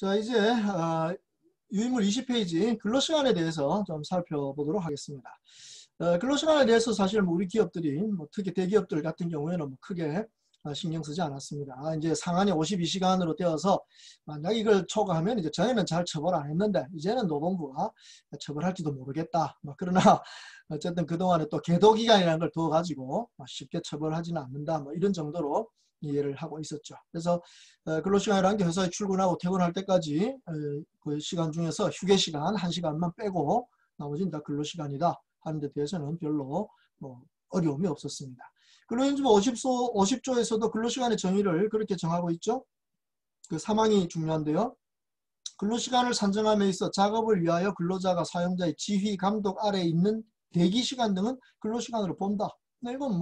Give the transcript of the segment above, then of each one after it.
자, 이제 유인물 20페이지 근로시간에 대해서 좀 살펴보도록 하겠습니다. 근로시간에 대해서 사실 우리 기업들이 특히 대기업들 같은 경우에는 크게 신경 쓰지 않았습니다. 이제 상한이 52시간으로 되어서 만약 이걸 초과하면 이제 전에는 잘 처벌 안 했는데 이제는 노동부가 처벌할지도 모르겠다. 그러나 어쨌든 그동안에 또 계도기간이라는 걸 더 가지고 쉽게 처벌하지는 않는다. 이런 정도로 이해를 하고 있었죠. 그래서 근로시간이라는 게 회사에 출근하고 퇴근할 때까지 그 시간 중에서 휴게시간 1시간만 빼고 나머지는 다 근로시간이다 하는 데 대해서는 별로 어려움이 없었습니다. 근로인주법 50조에서도 근로시간의 정의를 그렇게 정하고 있죠. 그 사망이 중요한데요. 근로시간을 산정함에 있어 작업을 위하여 근로자가 사용자의 지휘, 감독 아래에 있는 대기시간 등은 근로시간으로 본다. 이건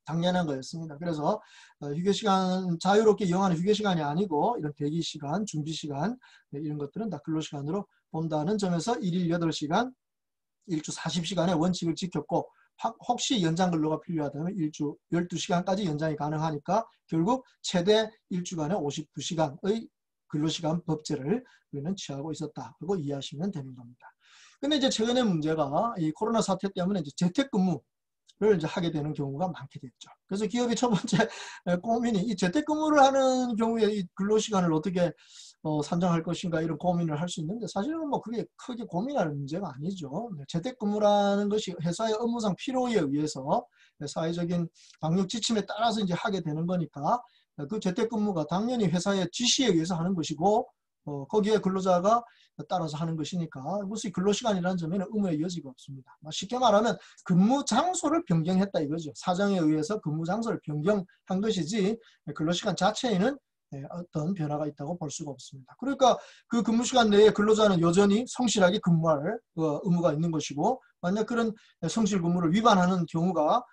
당연한 거였습니다. 그래서 휴게시간, 자유롭게 이용하는 휴게시간이 아니고 이런 대기시간, 준비시간 이런 것들은 다 근로시간으로 본다는 점에서 1일 8시간, 일주 40시간의 원칙을 지켰고 혹시 연장 근로가 필요하다면 일주 12시간까지 연장이 가능하니까 결국 최대 일주간에 59시간의 근로시간 법제를 우리는 취하고 있었다. 그리고 이해하시면 되는 겁니다. 근데 이제 최근의 문제가 이 코로나 사태 때문에 이제 재택근무 를 이제 하게 되는 경우가 많게 됐죠. 그래서 기업이 첫 번째 고민이 이 재택근무를 하는 경우에 이 근로시간을 어떻게 산정할 것인가 이런 고민을 할 수 있는데 사실은 그게 크게 고민할 문제가 아니죠. 재택근무라는 것이 회사의 업무상 필요에 의해서 사회적인 방역 지침에 따라서 이제 하게 되는 거니까 그 재택근무가 당연히 회사의 지시에 의해서 하는 것이고 거기에 근로자가 따라서 하는 것이니까 무슨 근로시간이라는 점에는 의무의 여지가 없습니다. 쉽게 말하면 근무 장소를 변경했다 이거죠. 사정에 의해서 근무 장소를 변경한 것이지 근로시간 자체에는 어떤 변화가 있다고 볼 수가 없습니다. 그러니까 그 근무시간 내에 근로자는 여전히 성실하게 근무할 의무가 있는 것이고 만약 그런 성실 근무를 위반하는 경우가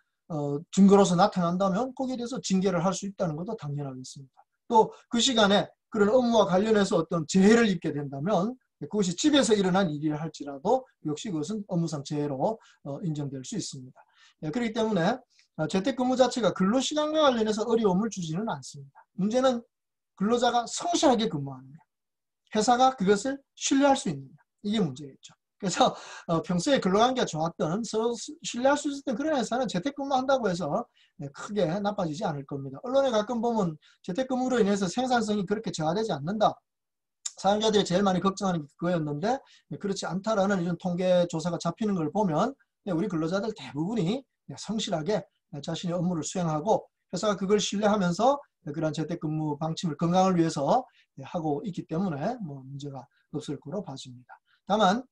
증거로서 나타난다면 거기에 대해서 징계를 할 수 있다는 것도 당연하겠습니다. 또 그 시간에 그런 업무와 관련해서 어떤 재해를 입게 된다면 그것이 집에서 일어난 일이라 할지라도 역시 그것은 업무상 재해로 인정될 수 있습니다. 그렇기 때문에 재택근무 자체가 근로시간과 관련해서 어려움을 주지는 않습니다. 문제는 근로자가 성실하게 근무하느냐, 회사가 그것을 신뢰할 수 있느냐, 이게 문제겠죠. 그래서 평소에 근로관계가 좋았던 서로 신뢰할 수 있었던 그런 회사는 재택근무한다고 해서 크게 나빠지지 않을 겁니다. 언론에 가끔 보면 재택근무로 인해서 생산성이 그렇게 저하되지 않는다. 사용자들이 제일 많이 걱정하는 게 그거였는데 그렇지 않다라는 이런 통계 조사가 잡히는 걸 보면 우리 근로자들 대부분이 성실하게 자신의 업무를 수행하고 회사가 그걸 신뢰하면서 그런 재택근무 방침을 건강을 위해서 하고 있기 때문에 문제가 없을 거로 봐집니다. 다만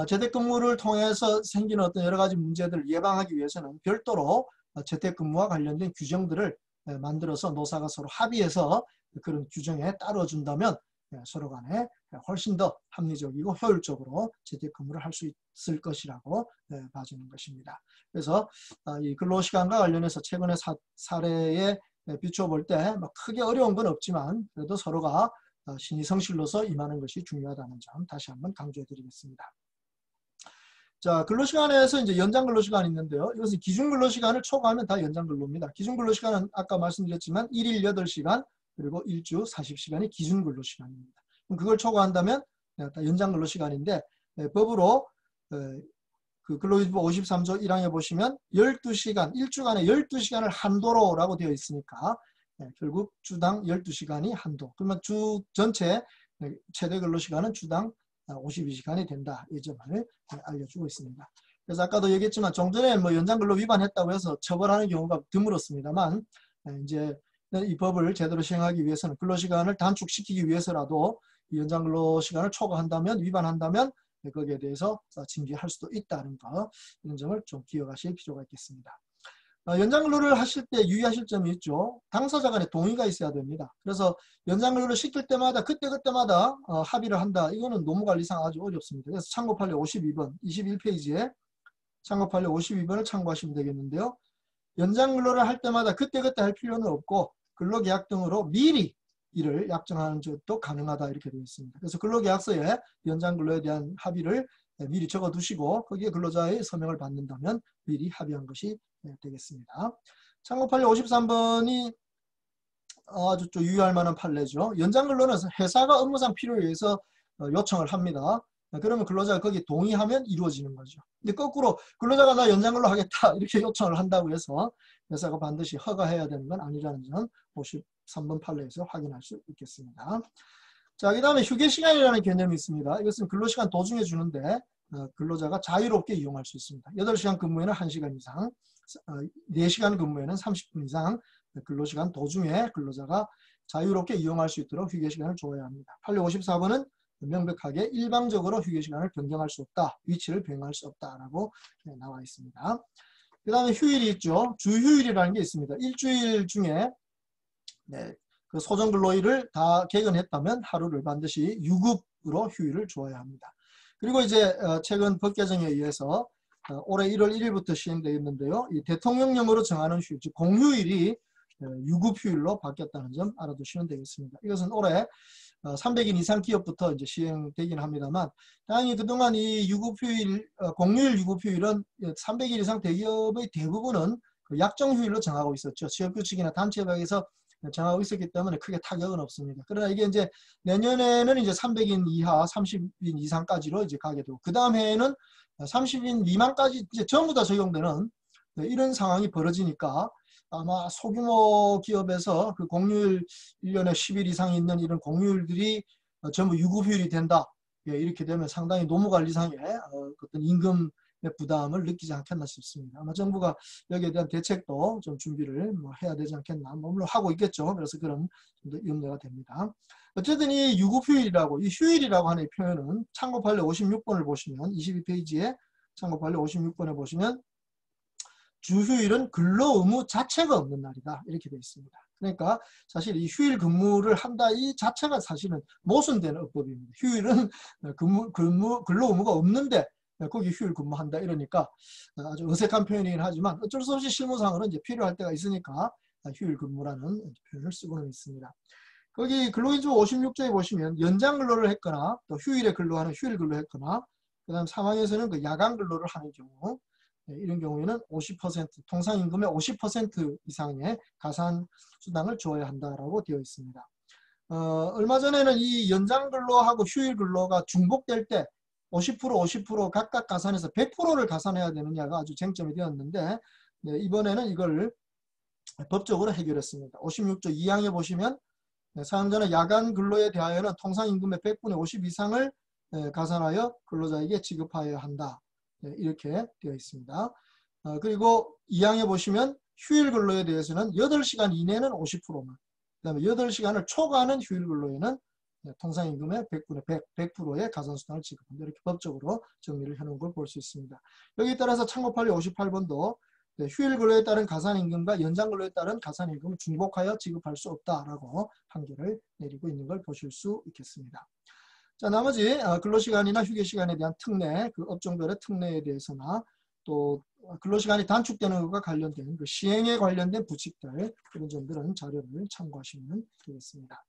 재택근무를 통해서 생기는 어떤 여러 가지 문제들을 예방하기 위해서는 별도로 재택근무와 관련된 규정들을 만들어서 노사가 서로 합의해서 그런 규정에 따라준다면 서로 간에 훨씬 더 합리적이고 효율적으로 재택근무를 할 수 있을 것이라고 봐주는 것입니다. 그래서 이 근로시간과 관련해서 최근의 사례에 비추어 볼 때 크게 어려운 건 없지만 그래도 서로가 신의 성실로서 임하는 것이 중요하다는 점 다시 한번 강조해 드리겠습니다. 자, 근로시간에서 이제 연장 근로시간이 있는데요. 이것은 기준 근로시간을 초과하면 다 연장 근로입니다. 기준 근로시간은 아까 말씀드렸지만 1일 8시간 그리고 일주 40시간이 기준 근로시간입니다. 그럼 그걸 초과한다면 다 연장 근로시간인데 법으로 그 근로기준법 53조 1항에 보시면 12시간, 일주간에 12시간을 한도로라고 되어 있으니까 결국 주당 12시간이 한도. 그러면 주 전체 최대 근로시간은 주당 52시간이 된다. 이 점을 알려주고 있습니다. 그래서 아까도 얘기했지만 종전에 연장근로 위반했다고 해서 처벌하는 경우가 드물었습니다만 이제 이 법을 제대로 시행하기 위해서는 근로시간을 단축시키기 위해서라도 연장근로시간을 초과한다면 위반한다면 거기에 대해서 징계할 수도 있다는 거 이런 점을 좀 기억하실 필요가 있겠습니다. 연장근로를 하실 때 유의하실 점이 있죠. 당사자 간의 동의가 있어야 됩니다. 그래서 연장근로를 시킬 때마다 그때마다 합의를 한다. 이거는 노무관리상 아주 어렵습니다. 그래서 참고 판례 52번 21페이지에 참고 판례 52번을 참고하시면 되겠는데요. 연장근로를 할 때마다 그때 할 필요는 없고 근로계약 등으로 미리 이를 약정하는 것도 가능하다 이렇게 되어 있습니다. 그래서 근로계약서에 연장근로에 대한 합의를 미리 적어두시고 거기에 근로자의 서명을 받는다면 미리 합의한 것이 되겠습니다. 참고 판례 53번이 아주 좀 유의할 만한 판례죠. 연장근로는 회사가 업무상 필요에 의해서 요청을 합니다. 그러면 근로자가 거기에 동의하면 이루어지는 거죠. 근데 거꾸로 근로자가 나 연장근로 하겠다 이렇게 요청을 한다고 해서 회사가 반드시 허가해야 되는 건 아니라는 점 53번 판례에서 확인할 수 있겠습니다. 자, 그 다음에 휴게시간이라는 개념이 있습니다. 이것은 근로시간 도중에 주는데 근로자가 자유롭게 이용할 수 있습니다. 8시간 근무에는 1시간 이상, 4시간 근무에는 30분 이상 근로시간 도중에 근로자가 자유롭게 이용할 수 있도록 휴게시간을 줘야 합니다. 판례 54번은 명백하게 일방적으로 휴게시간을 변경할 수 없다. 위치를 변경할 수 없다라고 나와 있습니다. 그 다음에 휴일이 있죠. 주휴일이라는 게 있습니다. 일주일 중에 그 소정근로일을 다 개근했다면 하루를 반드시 유급으로 휴일을 주어야 합니다. 그리고 이제 최근 법 개정에 의해서 올해 1월 1일부터 시행되었는데요. 이 대통령령으로 정하는 휴일, 즉 공휴일이 유급휴일로 바뀌었다는 점 알아두시면 되겠습니다. 이것은 올해 300인 이상 기업부터 이제 시행되긴 합니다만, 다행히 그동안 이 유급휴일, 공휴일 유급휴일은 300일 이상 대기업의 대부분은 그 약정휴일로 정하고 있었죠. 지역규칙이나 단체협약에서 정하고 있었기 때문에 크게 타격은 없습니다. 그러나 이게 이제 내년에는 이제 300인 이하, 30인 이상까지로 이제 가게 되고, 그 다음 해에는 30인 미만까지 이제 전부 다 적용되는 이런 상황이 벌어지니까 아마 소규모 기업에서 그 공휴일 1년에 10일 이상 있는 이런 공휴일들이 전부 유급휴일이 된다. 이렇게 되면 상당히 노무관리상의 어떤 임금의 부담을 느끼지 않겠나 싶습니다. 아마 정부가 여기에 대한 대책도 좀 준비를 해야 되지 않겠나. 물론 하고 있겠죠. 그래서 그런 좀 염려가 됩니다. 어쨌든 이 유급휴일이라고, 이 휴일이라고 하는 이 표현은 참고 판례 56번을 보시면, 22페이지에 참고 판례 56번에 보시면 주휴일은 근로 의무 자체가 없는 날이다. 이렇게 되어 있습니다. 그러니까 사실 이 휴일 근무를 한다 이 자체가 사실은 모순되는 어법입니다. 휴일은 근로 의무가 없는데 거기 휴일 근무한다 이러니까 아주 어색한 표현이긴 하지만 어쩔 수 없이 실무상으로는 이제 필요할 때가 있으니까 휴일 근무라는 표현을 쓰고는 있습니다. 거기 근로기준법 56조에 보시면 연장 근로를 했거나 또 휴일에 근로하는 휴일 근로했거나 그 다음 상황에서는 그 야간 근로를 하는 경우, 이런 경우에는 50% 통상임금의 50% 이상의 가산수당을 줘야 한다라고 되어 있습니다. 얼마 전에는 이 연장 근로하고 휴일 근로가 중복될 때 50% 각각 가산해서 100%를 가산해야 되느냐가 아주 쟁점이 되었는데, 이번에는 이걸 법적으로 해결했습니다. 56조 2항에 보시면 사용자는 야간 근로에 대하여는 통상임금의 100분의 50 이상을 가산하여 근로자에게 지급하여야 한다. 이렇게 되어 있습니다. 그리고 2항에 보시면 휴일 근로에 대해서는 8시간 이내는 50%만, 그 다음에 8시간을 초과하는 휴일 근로에는 통상임금의 100분의 100%의 가산수당을 지급한다. 이렇게 법적으로 정리를 해놓은 걸 볼 수 있습니다. 여기에 따라서 참고 판례 58번도 휴일 근로에 따른 가산임금과 연장 근로에 따른 가산임금을 중복하여 지급할 수 없다라고 판결을 내리고 있는 걸 보실 수 있겠습니다. 자, 나머지 근로시간이나 휴게시간에 대한 특례, 그 업종별의 특례에 대해서나 또 근로시간이 단축되는 것과 관련된 그 시행에 관련된 부칙들, 그런 점들은 자료를 참고하시면 되겠습니다.